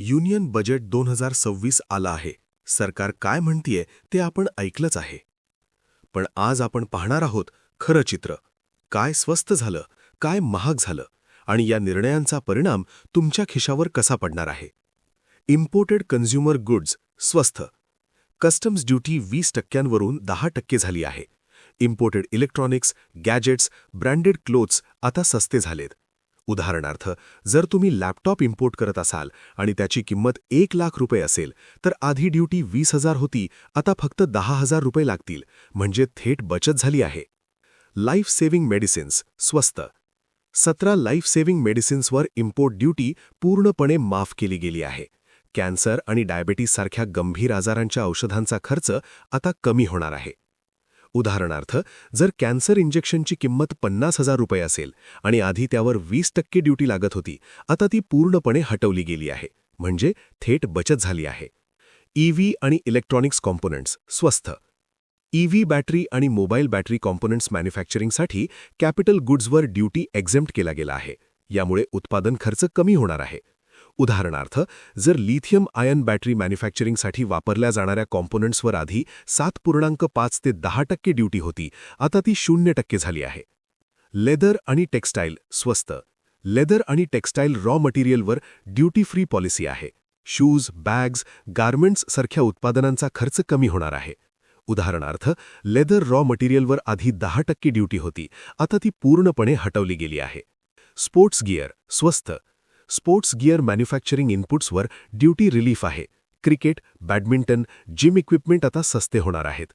Union budget 2026 आलं आहे. सरकार काय म्हणतीये ते आपण ऐकलंच आहे. पण आज आपण पाहणार आहोत खरं चित्र. काय स्वस्त झालं, काय महाग झालं आणि या निर्णयांचा परिणाम तुमच्या खिशावर कसा पडणार आहे. इम्पोर्टेड कन्झ्युमर गुड्स स्वस्त. कस्टम्स ड्युटी 20% 10% झाली आहे. Imported electronics, gadgets, branded clothes आता सस्ते झालेत. उदाहरणार्थ, जर तुम्ही लॅपटॉप इम्पोर्ट करत असाल आणि त्याची किंमत 1 लाख रुपये असेल, तर आधी ड्युटी 20,000 होती, आता फक्त 10,000 रुपये लागतील, म्हणजे थेट बचत झाली आहे. लाईफ सेव्हिंग मेडिसिन्स स्वस्त. 17 लाईफ सेव्हिंग मेडिसिन्सवर इम्पोर्ट ड्युटी पूर्णपणे माफ केली गेली आहे. कॅन्सर आणि डायबेटीससारख्या गंभीर आजारांच्या औषधांचा खर्च आता कमी होणार आहे. उदाहरणार्थ, जर कॅन्सर इंजेक्शनची किंमत 50,000 रुपये असेल आणि आधी त्यावर 20% ड्युटी लागत होती, आता ती पूर्णपणे हटवली गेली आहे, म्हणजे थेट बचत झाली आहे. ईव्ही आणि इलेक्ट्रॉनिक्स कॉम्पोनंट्स स्वस्त. ईव्ही बॅटरी आणि मोबाईल बॅटरी कॉम्पोनंट्स मॅन्युफॅक्चरिंगसाठी कॅपिटल गुड्सवर ड्युटी एक्झेम्प्ट केला गेला आहे. यामुळे उत्पादन खर्च कमी होणार आहे. उदाहरणार्थ, जर लिथियम आयन बॅटरी मॅन्युफॅक्चरिंगसाठी वापरल्या जाणाऱ्या कॉम्पोनंट्सवर आधी 7.5 ते 10% ड्युटी होती, आता ती 0% झाली आहे. लेदर आणि टेक्स्टाईल स्वस्त. लेदर आणि टेक्स्टाईल रॉ मटेरियलवर ड्युटी फ्री पॉलिसी आहे. शूज, बॅग्स, गार्मेंट्स सारख्या उत्पादनांचा खर्च कमी होणार आहे. उदाहरणार्थ, लेदर रॉ मटेरियलवर आधी 10% ड्युटी होती, आता ती पूर्णपणे हटवली गेली आहे. स्पोर्ट्स गिअर स्वस्त. स्पोर्ट्स गिअर मॅन्युफॅक्चरिंग इनपुट्सवर ड्युटी रिलीफ आहे. क्रिकेट, बॅडमिंटन, जिम इक्विपमेंट आता सस्ते होणार आहेत.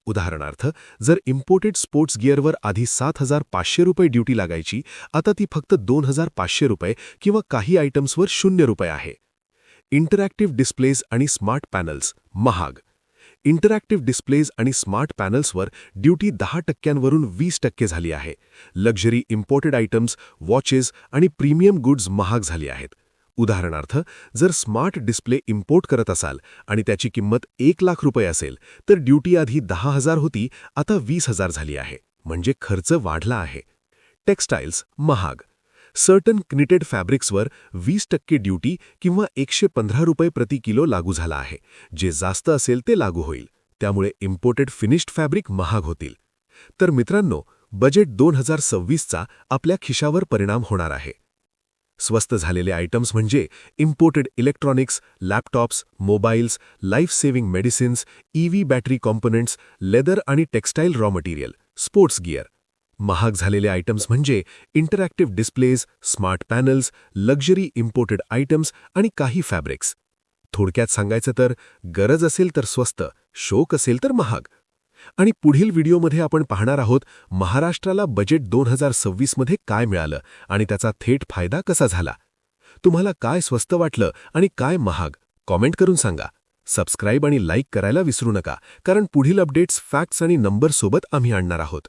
उदाहरणार्थ, जर इम्पोर्टेड स्पोर्ट्स गिअरवर आधी 7,500 रुपये ड्युटी लागायची, आता ती फक्त 2,500 रुपये किंवा काही आयटम्सवर 0 रुपये आहे. इंटरॅक्टिव्ह डिस्प्लेज आणि स्मार्ट पॅनल्स महाग. इंटरॅक्टिव्ह डिस्प्लेज आणि स्मार्ट पॅनल्सवर ड्युटी 10%वरून 20% झाली आहे. लक्झरी इम्पोर्टेड आयटम्स, वॉचेस आणि प्रीमियम गुड्स महाग झाली आहेत. उदाहरणार्थ, जर स्मार्ट डिस्प्ले इम्पोर्ट करत असाल आणि त्याची किंमत 1 लाख रुपये असेल, तर ड्युटी आधी 10,000 होती, आता 20,000 झाली आहे, म्हणजे खर्च वाढला आहे. टेक्स्टाईल्स महाग. सर्टन क्निटेड फॅब्रिक्सवर 20% ड्युटी किंवा 115 रुपये प्रति किलो लागू झाला आहे. जे जास्त असेल ते लागू होईल, त्यामुळे इम्पोर्टेड फिनिश्ड फॅब्रिक महाग होतील. तर मित्रांनो, बजेट 2026चा आपल्या खिशावर परिणाम होणार आहे. स्वस्त झालेले आयटम्स म्हणजे imported electronics, laptops, mobiles, life saving medicines, EV battery components, leather आणि textile raw material, sports gear. महाग झालेले आयटम्स म्हणजे interactive displays, smart panels, luxury imported items आणि काही फॅब्रिक्स. थोडक्यात सांगायचं तर, गरज असेल तर स्वस्त, शौक असेल तर महाग. आणि पुढील व्हिडिओमध्ये आपण पाहणार आहोत महाराष्ट्राला बजेट 2026 मध्ये काय मिळालं आणि त्याचा थेट फायदा कसा झाला. तुम्हाला काय स्वस्त वाटलं आणि काय महाग, कॉमेंट करून सांगा. सबस्क्राईब आणि लाईक करायला विसरू नका, कारण पुढील अपडेट्स फॅक्ट्स आणि नंबरसोबत आम्ही आणणार आहोत.